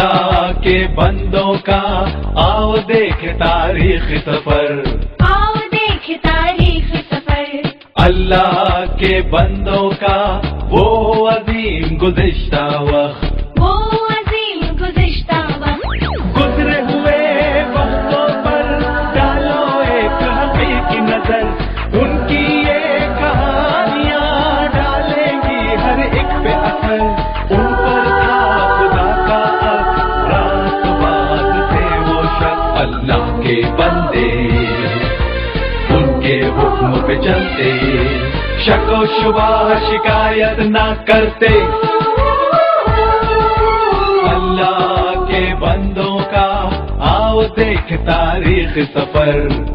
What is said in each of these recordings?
अल्लाह के बंदों का आओ देख तारीख सफर, आओ देख तारीख सफर। अल्लाह के बंदों का वो अजीम गुज़िश्ता वक्त, वो अजीम गुज़िश्ता वक्त। गुजरे हुए वक्तों पर डालो एक हकीकी नजर, उनकी ये कहानियां डालेंगी हर एक पे असर। उन पर था खुदा का अब रात बाद से वो शख्स, अल्लाह के बंदे उनके हुक्म पे चलते, शको शुबा शिकायत ना करते। अल्लाह के बंदों का आओ देख तारीख सफर।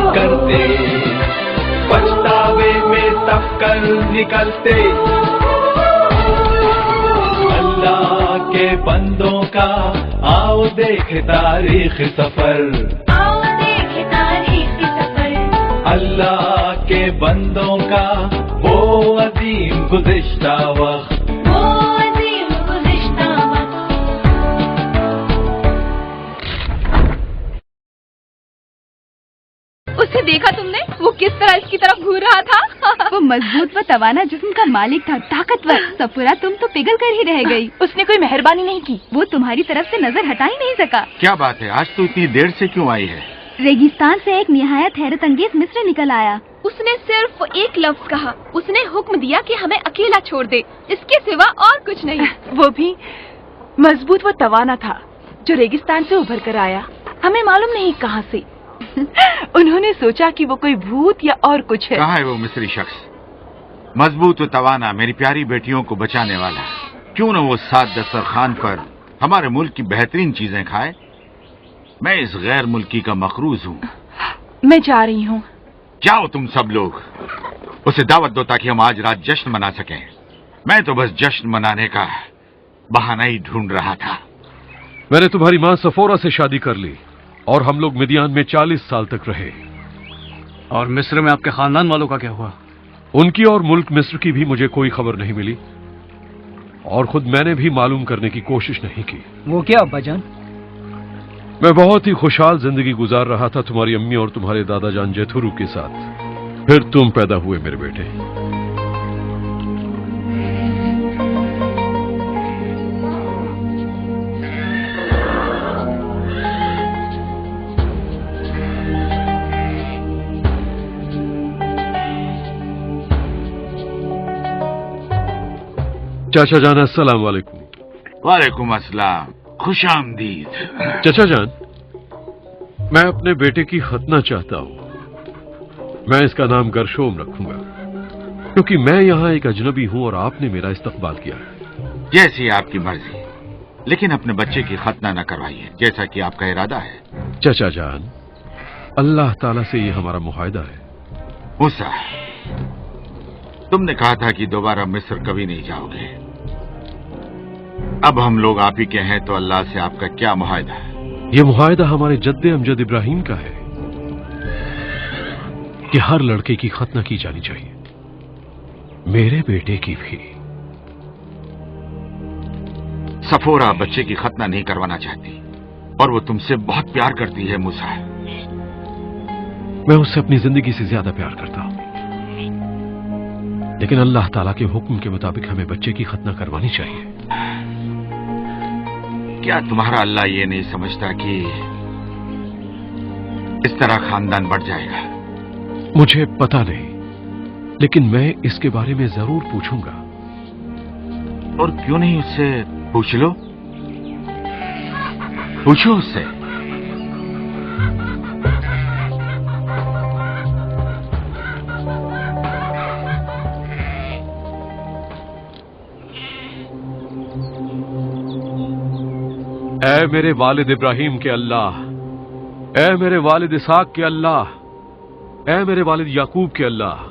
करते पछतावे में तब कर निकलते। अल्लाह के बंदों का आओ देख तारीख सफर, आओ देख तारीख सफर। अल्लाह के बंदों का वो अजीम गुज़िश्ता वक्त, वो अजीम गुज़िश्ता वक्त। उसे देखा तुमने? वो किस तरह इसकी तरफ घूर रहा था। वो मजबूत व तवाना जिस्म का मालिक था, ताकतवर। सफुरा तुम तो पिघल कर ही रह गई। उसने कोई मेहरबानी नहीं की, वो तुम्हारी तरफ से नजर हटा ही नहीं सका। क्या बात है, आज तो इतनी देर से क्यों आई है? रेगिस्तान से एक निहायत हैरत अंगेज मिस्र निकल आया। उसने सिर्फ एक लफ्ज कहा, उसने हुक्म दिया कि हमें अकेला छोड़ दे, इसके सिवा और कुछ नहीं। वो भी मजबूत व तवाना था जो रेगिस्तान से उभर कर आया, हमें मालूम नहीं कहाँ से। उन्होंने सोचा कि वो कोई भूत या और कुछ है। कहाँ है वो मिस्री शख्स, मजबूत व तवाना, मेरी प्यारी बेटियों को बचाने वाला? क्यों न वो सात दस्तरखान पर हमारे मुल्क की बेहतरीन चीजें खाए। मैं इस गैर मुल्की का मखरूज हूँ। मैं जा रही हूँ। जाओ तुम सब लोग, उसे दावत दो ताकि हम आज रात जश्न मना सकें। मैं तो बस जश्न मनाने का बहाना ही ढूंढ रहा था। मैंने तुम्हारी माँ सफोरा से शादी कर ली और हम लोग मिदियान में 40 साल तक रहे। और मिस्र में आपके खानदान वालों का क्या हुआ? उनकी और मुल्क मिस्र की भी मुझे कोई खबर नहीं मिली और खुद मैंने भी मालूम करने की कोशिश नहीं की। वो क्या अब्बाजान? मैं बहुत ही खुशहाल जिंदगी गुजार रहा था तुम्हारी अम्मी और तुम्हारे दादा जान जेथुरू के साथ। फिर तुम पैदा हुए मेरे बेटे। चाचा जान अस्सलाम वालेकुम। वालेकुम अस्सलाम, खुश आमदीद। चाचा जान, मैं अपने बेटे की खतना चाहता हूँ। मैं इसका नाम गरशोम रखूंगा क्योंकि मैं यहाँ एक अजनबी हूँ और आपने मेरा इस्तकबाल किया है। जैसी आपकी मर्जी, लेकिन अपने बच्चे की खतना न करवाइए जैसा कि आपका इरादा है। चाचा जान, अल्लाह ताला से ये हमारा मुआहदा है। मूसा, तुमने कहा था कि दोबारा मिस्र कभी नहीं जाओगे। अब हम लोग आप ही के हैं तो अल्लाह से आपका क्या मुआहदा है? ये मुआहदा हमारे जद्दे अमजद इब्राहिम का है कि हर लड़के की खतना की जानी चाहिए, मेरे बेटे की भी। सफोरा बच्चे की खतना नहीं करवाना चाहती और वो तुमसे बहुत प्यार करती है मूसा। मैं उससे अपनी जिंदगी से ज्यादा प्यार करता हूं, लेकिन अल्लाह ताला के हुक्म के मुताबिक हमें बच्चे की खतना करवानी चाहिए। क्या तुम्हारा अल्लाह ये नहीं समझता कि इस तरह खानदान बढ़ जाएगा? मुझे पता नहीं, लेकिन मैं इसके बारे में जरूर पूछूंगा। और क्यों नहीं उससे पूछ लो? पूछो उससे। ऐ मेरे वालिद इब्राहिम के अल्लाह, ऐ मेरे वालिद इसाक के अल्लाह, ऐ मेरे वालिद याकूब के अल्लाह,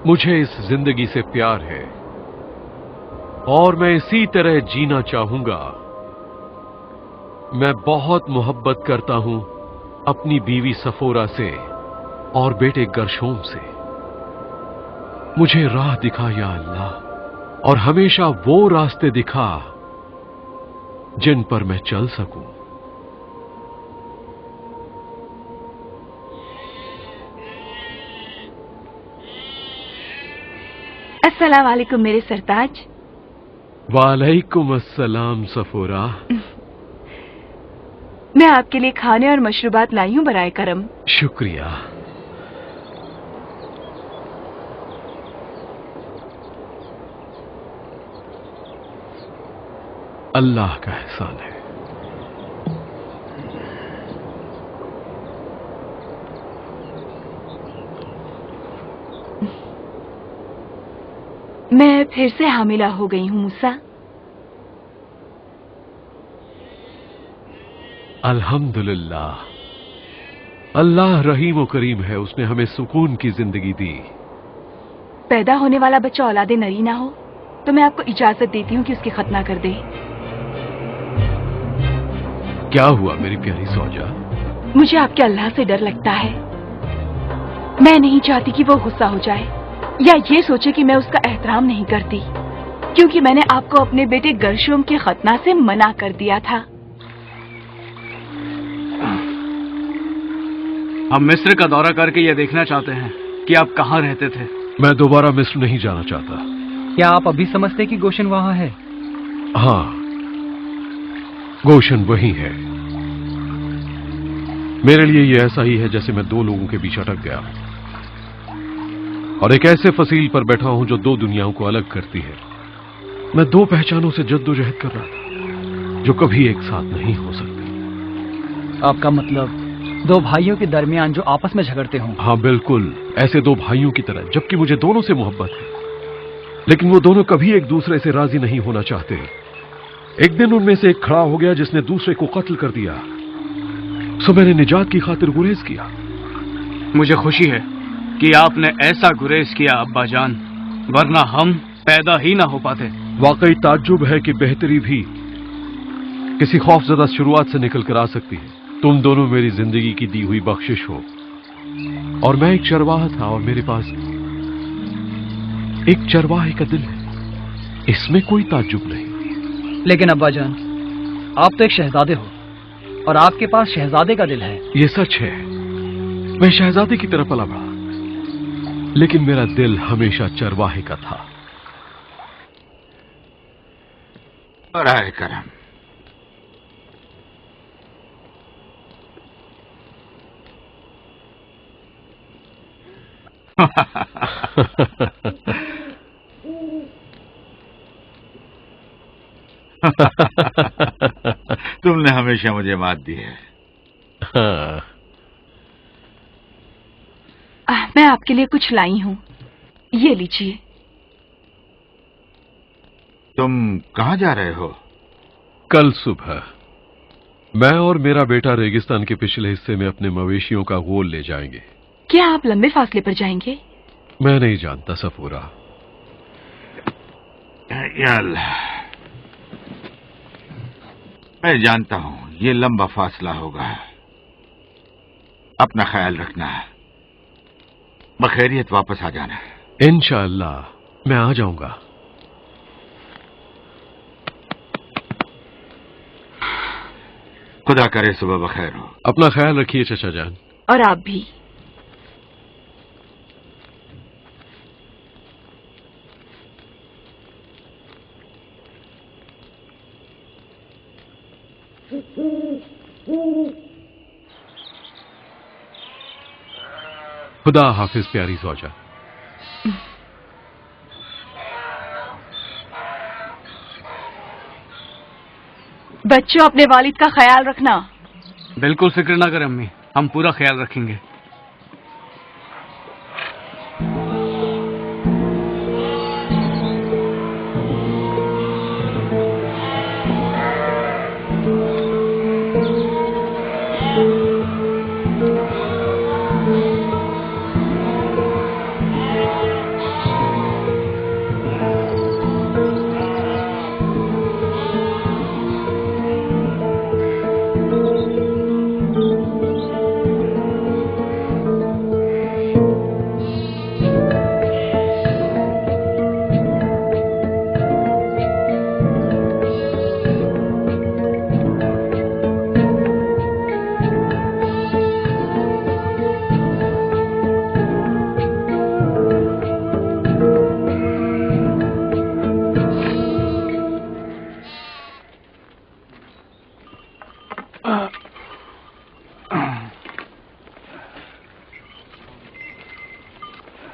मुझे इस जिंदगी से प्यार है और मैं इसी तरह जीना चाहूंगा। मैं बहुत मोहब्बत करता हूं अपनी बीवी सफोरा से और बेटे गरशोम से। मुझे राह दिखा या अल्लाह, और हमेशा वो रास्ते दिखा जिन पर मैं चल सकूं। अस्सलाम वालेकुम मेरे सरताज। वालेकुम अस्सलाम सफोरा। मैं आपके लिए खाने और मशरूबात लाई हूँ बराए करम। शुक्रिया। अल्लाह का एहसान है। मैं फिर से हामिला हो गई हूँ मूसा। अल्हम्दुलिल्लाह, अल्लाह रहीम व करीम है, उसने हमें सुकून की जिंदगी दी। पैदा होने वाला बच्चा औलादे नरी ना हो तो मैं आपको इजाजत देती हूँ कि उसकी खतना कर दे। क्या हुआ मेरी प्यारी सौजा? मुझे आपके अल्लाह से डर लगता है। मैं नहीं चाहती कि वो गुस्सा हो जाए या ये सोचे कि मैं उसका एहतराम नहीं करती, क्योंकि मैंने आपको अपने बेटे गरशोम की खतना से मना कर दिया था। हम मिस्र का दौरा करके ये देखना चाहते हैं कि आप कहाँ रहते थे। मैं दोबारा मिस्र नहीं जाना चाहता। क्या आप अभी समझते कि गोशन वहां है? हाँ, गोशन वही है। मेरे लिए ये ऐसा ही है जैसे मैं दो लोगों के बीच अटक गया और एक ऐसे फसील पर बैठा हूं जो दो दुनियाओं को अलग करती है। मैं दो पहचानों से जद्दोजहद कर रहा था जो कभी एक साथ नहीं हो सकती। आपका मतलब दो भाइयों के दरमियान जो आपस में झगड़ते हों? हाँ बिल्कुल, ऐसे दो भाइयों की तरह, जबकि मुझे दोनों से मोहब्बत है, लेकिन वो दोनों कभी एक दूसरे से राजी नहीं होना चाहते। एक दिन उनमें से एक खड़ा हो गया जिसने दूसरे को कत्ल कर दिया, सो मैंने निजात की खातिर गुरेज किया। मुझे खुशी है कि आपने ऐसा गुरेज किया अब्बा जान, वरना हम पैदा ही ना हो पाते। वाकई ताज्जुब है कि बेहतरी भी किसी खौफजदा शुरुआत से निकल कर आ सकती है। तुम दोनों मेरी जिंदगी की दी हुई बख्शिश हो और मैं एक चरवाहा था और मेरे पास एक चरवाहे का दिल है, इसमें कोई ताज्जुब नहीं। लेकिन अब्बा जान, आप तो एक शहजादे हो और आपके पास शहजादे का दिल है। ये सच है, मैं शहजादे की तरह पला बड़ा, लेकिन मेरा दिल हमेशा चरवाहे का था। बराए करम। तुमने हमेशा मुझे मात दी है। मैं आपके लिए कुछ लाई हूँ, ये लीजिए। तुम कहाँ जा रहे हो? कल सुबह मैं और मेरा बेटा रेगिस्तान के पिछले हिस्से में अपने मवेशियों का गोल ले जाएंगे। क्या आप लंबे फासले पर जाएंगे? मैं नहीं जानता सफूरा। या अल्लाह, मैं जानता हूं ये लंबा फासला होगा। अपना ख्याल रखना, बखैरियत वापस आ जाना। इंशाअल्लाह मैं आ जाऊंगा। खुदा करे सुबह बखैर हो। अपना ख्याल रखिए चचा जान। और आप भी। खुदा हाफिज प्यारी ज़ौजा। बच्चों, अपने वालिद का ख्याल रखना। बिल्कुल फिक्र ना करें अम्मी, हम पूरा ख्याल रखेंगे।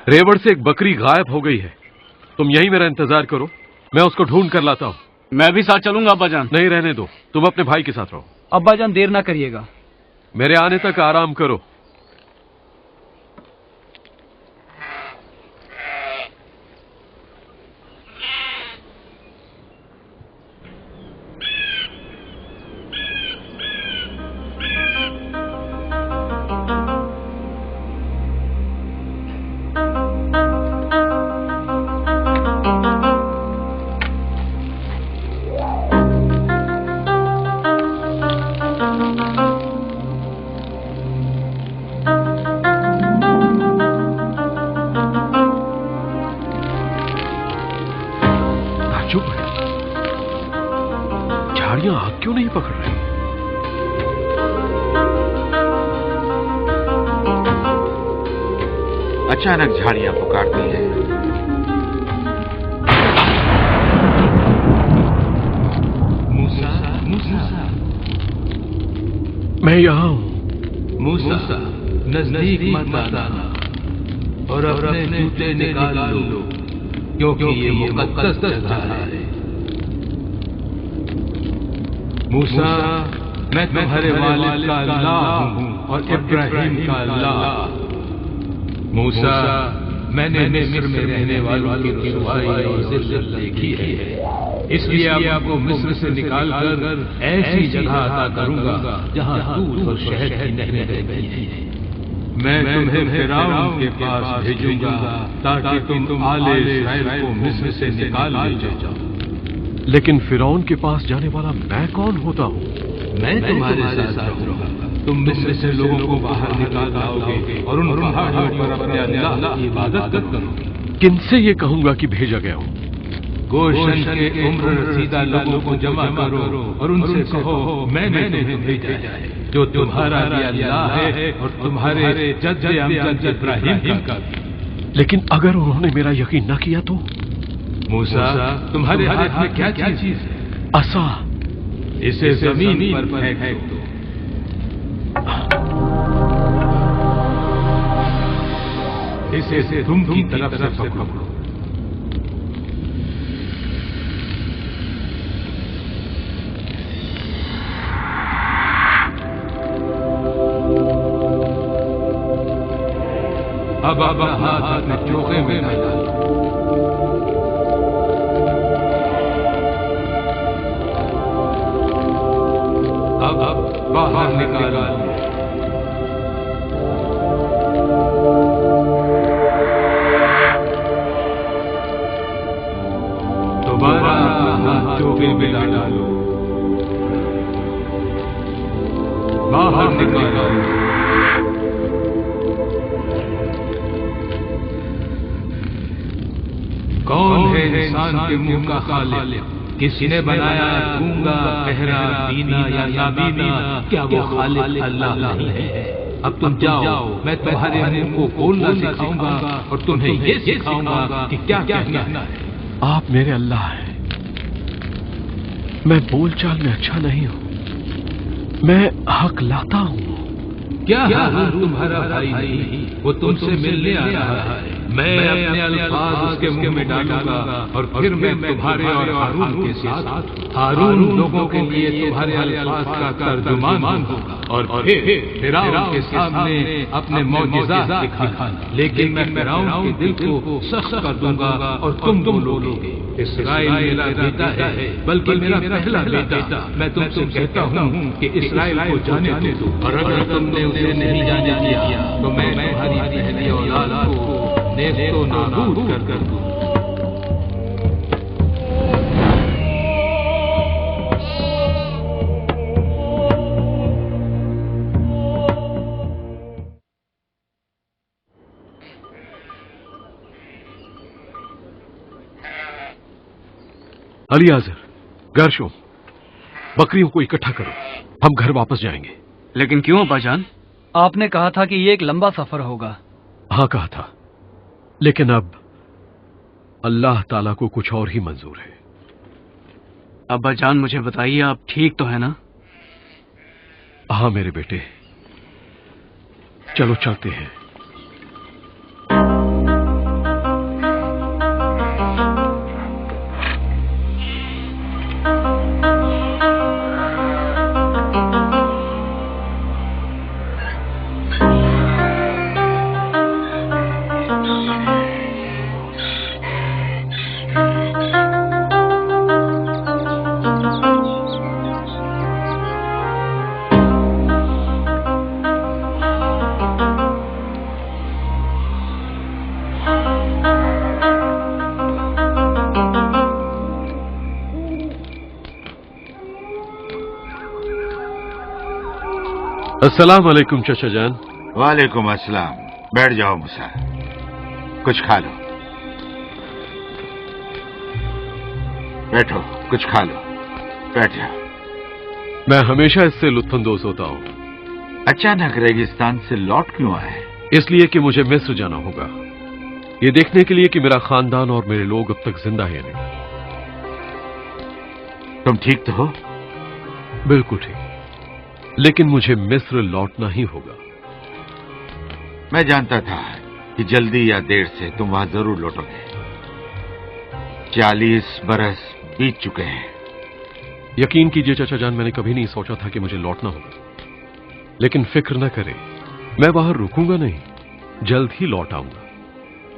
रेवड़ से एक बकरी गायब हो गई है। तुम यहीं मेरा इंतजार करो, मैं उसको ढूंढ कर लाता हूं। मैं भी साथ चलूंगा अब्बाजान। नहीं, रहने दो, तुम अपने भाई के साथ रहो। अब्बाजान देर ना करिएगा। मेरे आने तक आराम करो। चुप है, झाड़ियां आग क्यों नहीं पकड़ रही? अचानक झाड़ियां पुकारती हैं। मूसा, मूसा, मैं यहाँ हूँ। मूसा, नजदीक मत आना और अपने जूते निकाल लो, क्योंकि ये मुकद्दस जगह है। मूसा, मैं तुम्हारे वालिद का अल्लाह हूँ और इब्राहिम का अल्लाह। मूसा, मैंने मिस्र में रहने वालों की रुसवाई और जिल्लत देखी है, इसलिए आपको मिस्र से निकालकर ऐसी जगह अता करूंगा जहाँ दूध और शहद की नहरें बहती हैं। मैं तुम्हें फिरौन के पास भेजूंगा ताकि तुम आले इस्राएल को मिस्र से निकाल ले जाओ। लेकिन फिरौन के पास जाने वाला मैं कौन होता हूँ? मैं तुम्हारे साथ रहूंगा। तुम मिस्र से लोगों को बाहर निकाल लाओगे और उन पहाड़ों पर अपने अल्लाह की इबादत करोगे। किनसे ये कहूंगा कि भेजा गया हूँ? गोशन के उम्र रसीदा लोगों को जमा करो और उनसे कहो मैंने तुम्हें भेजा है, जो तुम्हारा भी अल्लाह है और तुम्हारे जद्द अमजद इब्राहिम का भी। लेकिन अगर उन्होंने मेरा यकीन न किया तो? मूसा, तुम्हारे हाथ में क्या चीज है? असा। इसे जमीन पर फेंक दो। इसे तुम की तरफ से पकड़ो। अब हाथ अपने चोखे में डालो। अब बाहर निकालो। दोबारा हाथ चोखे में डालो। बाहर निकालो। कौन है इंसान के मुंह का खालिक کس نے بنایا گونگا بہرا بینا یا نابینا؟ کیا وہ خالق اللہ نہیں ہے؟ اب تم جاؤ، میں تمہارے منہ کو کھولنا سکھاؤں گا اور تمہیں یہ سکھاؤں گا کہ کیا کہنا ہے۔ آپ میرے اللہ ہیں، میں بول چال میں اچھا نہیں ہوں، میں حق لاتا ہوں۔ کیا ہارون تمہارا بھائی نہیں؟ وہ تم سے ملنے آ رہا ہے، میں اپنے الفاظ اس کے منہ میں ڈالوں گا اور پھر میں تمہارے اور ہارون کے ساتھ ہارون لوگوں کے لیے تمہارے الفاظ کا ترجمان ہوگا اور پھر فرعون کے سامنے اپنے معجزات دکھانا، لیکن میں فرعون کے دل کو سخت کر دوں گا اور تم بولو گے اسرائیل میرا بیٹا ہے، بلکہ میرا پہلا بیٹا۔ میں تم سے کہتا ہوں کہ اسرائیل کو جانے دو، اور اگر تم نے اسے نہیں جانے دیا تو میں تمہاری پہلی اولاد کو نیست و نابود کر دوں۔ علی آذر، گرشوم، بکریوں کو اکٹھا کرو، ہم گھر واپس جائیں گے۔ لیکن کیوں ابا جان؟ آپ نے کہا تھا کہ یہ ایک لمبا سفر ہوگا۔ ہاں کہا تھا، لیکن اب اللہ تعالیٰ کو کچھ اور ہی منظور ہے۔ ابا جان مجھے بتائیے، آپ ٹھیک تو ہے نا؟ ہاں میرے بیٹے، چلو چلتے ہیں۔ السلام علیکم چچا جان۔ وعلیکم السلام، بیٹھ جاؤ موسیٰ، کچھ کھا لو، بیٹھو، کچھ کھا لو، بیٹھ جاؤ۔ میں ہمیشہ اس سے لطف اندوز ہوتا ہوں۔ اچانک ریگستان سے لوٹ کیوں آئے؟ اس لیے کہ مجھے مصر جانا ہوگا، یہ دیکھنے کے لیے کہ میرا خاندان اور میرے لوگ اب تک زندہ ہیں نہیں۔ تم ٹھیک تو ہو؟ بالکل ٹھیک، لیکن مجھے مصر لوٹنا ہی ہوگا۔ میں جانتا تھا کہ جلدی یا دیر سے تم وہاں ضرور لوٹو گے۔ 40 برس بیت چکے ہیں۔ یقین کیجئے چچا جان، میں نے کبھی نہیں سوچا تھا کہ مجھے لوٹنا ہوگا، لیکن فکر نہ کرے، میں باہر رکوں گا نہیں، جلد ہی لوٹ آؤں گا۔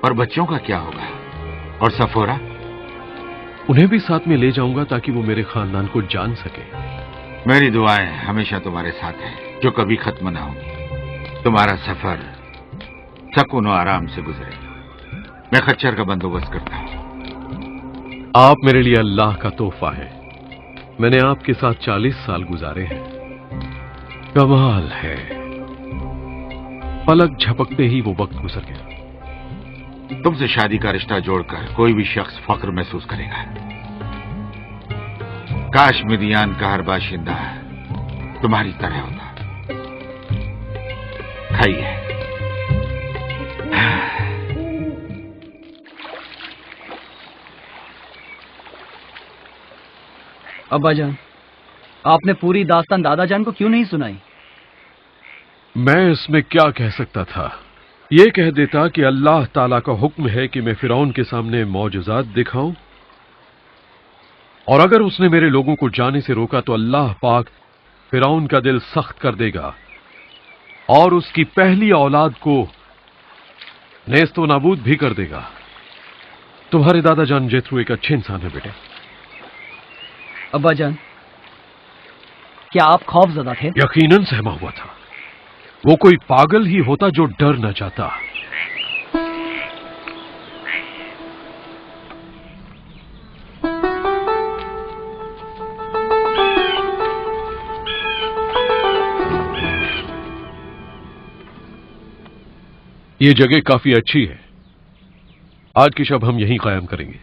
اور بچوں کا کیا ہوگا؟ اور سفورہ؟ انہیں بھی ساتھ میں لے جاؤں گا تاکہ وہ میرے خاندان کو جان سکے۔ میری دعائیں ہمیشہ تمہارے ساتھ ہیں جو کبھی ختم نہ ہوں گی۔ تمہارا سفر سکون و آرام سے گزرے۔ میں خچر کا بندوبست کرتا ہوں۔ آپ میرے لیے اللہ کا تحفہ ہے۔ میں نے آپ کے ساتھ 40 سال گزارے ہیں۔ کمال ہے، پلک جھپکتے ہی وہ وقت گزر گیا۔ تم سے شادی کا رشتہ جوڑ کر کوئی بھی شخص فخر محسوس کرے گا۔ کاش مدیان کا ہر باشندہ تمہاری طرح ہوتا۔ کھائیے۔ ابا جان، آپ نے پوری داستان دادا جان کو کیوں نہیں سنائی؟ میں اس میں کیا کہہ سکتا تھا؟ یہ کہہ دیتا کہ اللہ تعالیٰ کا حکم ہے کہ میں فرعون کے سامنے معجزات دکھاؤں، اور اگر اس نے میرے لوگوں کو جانے سے روکا تو اللہ پاک فرعون کا دل سخت کر دے گا اور اس کی پہلی اولاد کو نیست و نابود بھی کر دے گا۔ تمہارے دادا جان جیترو ایک اچھے انسان ہے بیٹے۔ ابا جان، کیا آپ خوف زدہ تھے؟ یقیناً سہما ہوا تھا۔ وہ کوئی پاگل ہی ہوتا جو ڈر نہ جاتا۔ یہ جگہ کافی اچھی ہے، آج کی شب ہم یہیں قائم کریں گے۔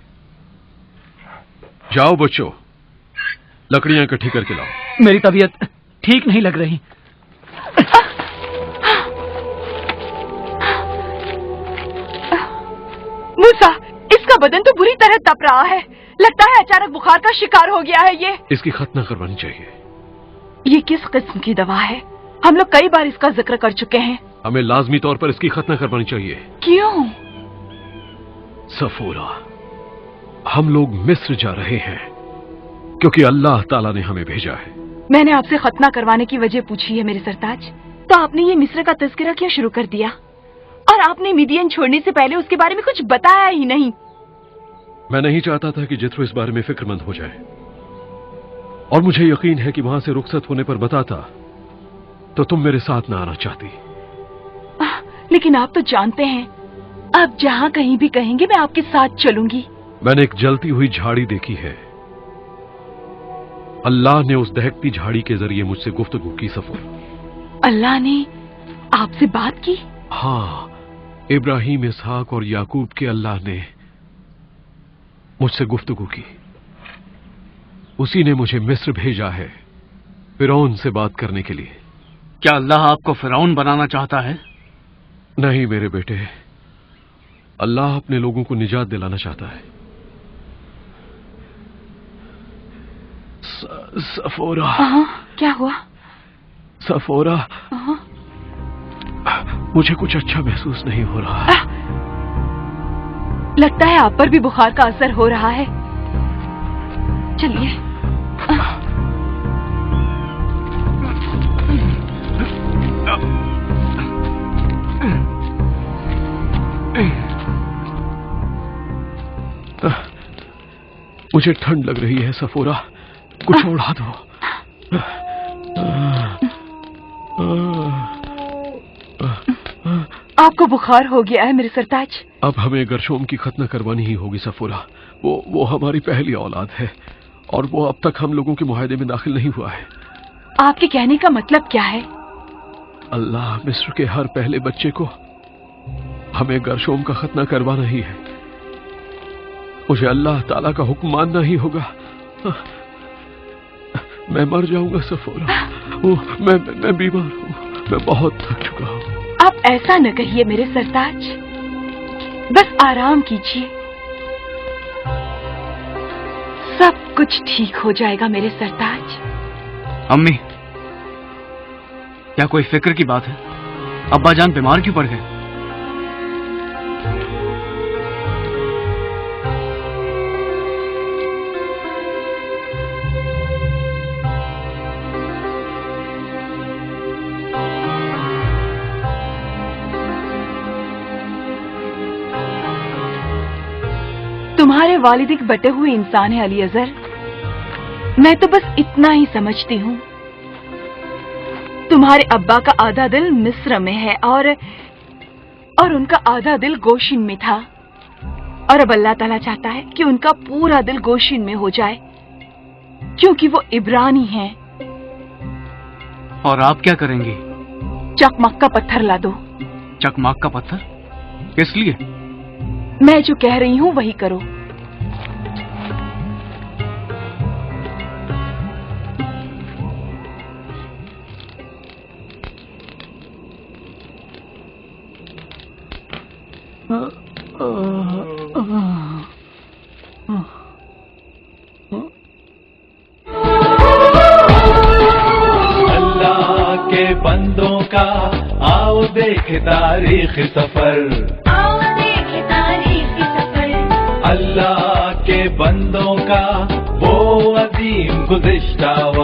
جاؤ بچوں، लकड़ियां इकट्ठी करके लाओ। मेरी तबीयत ठीक नहीं लग रही। मूसा, इसका बदन तो बुरी तरह तप रहा है। लगता है अचानक बुखार का शिकार हो गया है ये। इसकी खतना करवानी चाहिए। ये किस किस्म की दवा है? हम लोग कई बार इसका जिक्र कर चुके हैं। हमें लाजमी तौर पर इसकी खतना करवानी चाहिए। क्यों? सफूरा, हम लोग मिस्र जा रहे हैं क्योंकि अल्लाह ताला ने हमें भेजा है। मैंने आपसे खतना करवाने की वजह पूछी है मेरे सरताज, तो आपने ये मिस्र का तज़किरा क्यों शुरू कर दिया? और आपने मिदियन छोड़ने से पहले उसके बारे में कुछ बताया ही नहीं। मैं नहीं चाहता था कि जित्रो इस बारे में फिक्रमंद हो जाए, और मुझे यकीन है कि वहां से रुखसत होने पर बताता तो तुम मेरे साथ न आना चाहती। लेकिन आप तो जानते हैं, आप जहाँ कहीं भी कहेंगे मैं आपके साथ चलूंगी। मैंने एक जलती हुई झाड़ी देखी है। अल्लाह ने उस दहकती झाड़ी के जरिए मुझसे गुफ्तगू की। सफूर, अल्लाह ने आपसे बात की? हाँ, इब्राहिम, इसहाक और याकूब के अल्लाह ने मुझसे गुफ्तगू की। उसी ने मुझे मिस्र भेजा है फिरौन से बात करने के लिए। क्या अल्लाह आपको फिरौन बनाना चाहता है? नहीं मेरे बेटे, अल्लाह अपने लोगों को निजात दिलाना चाहता है। सफोरा। क्या हुआ? सफोरा, मुझे कुछ अच्छा महसूस नहीं हो रहा। लगता है आप पर भी बुखार का असर हो रहा है। चलिए। मुझे ठंड लग रही है सफोरा, कुछ ओढ़ा दो। आपको बुखार हो गया है मेरे सरताज। अब हमें गरशोम की खतना करवानी ही होगी सफोरा। वो हमारी पहली औलाद है और वो अब तक हम लोगों के मुआहदे में दाखिल नहीं हुआ है। आपके कहने का मतलब क्या है? अल्लाह मिस्र के हर पहले बच्चे को हमें गरशोम का खतना करवाना ही है। मुझे अल्लाह ताला का हुक्म मानना ही होगा। मैं मर जाऊंगा सफोरा। मैं बीमार हूँ, मैं बहुत थक चुका हूँ। आप ऐसा न कहिए मेरे सरताज, बस आराम कीजिए, सब कुछ ठीक हो जाएगा मेरे सरताज। अम्मी, क्या कोई फिक्र की बात है? अब्बा जान बीमार क्यों पड़ गए? तुम्हारे वालिद एक बटे हुए इंसान है अली अजहर। मैं तो बस इतना ही समझती हूँ। तुम्हारे अब्बा का आधा दिल मिस्र में है और उनका आधा दिल गोशिन में था, और अब अल्लाह ताला चाहता है कि उनका पूरा दिल गोशिन में हो जाए, क्योंकि वो इब्रानी हैं। और आप क्या करेंगी? चकमक का पत्थर ला दो। चकमाक का पत्थर? किस लिए? मैं जो कह रही हूँ वही करो। अल्लाह के बंदों का आओ देख तारीख सफर। आओ देखें तारीख सफर। अल्लाह के बंदों का वो अजीम गुज़िश्ता व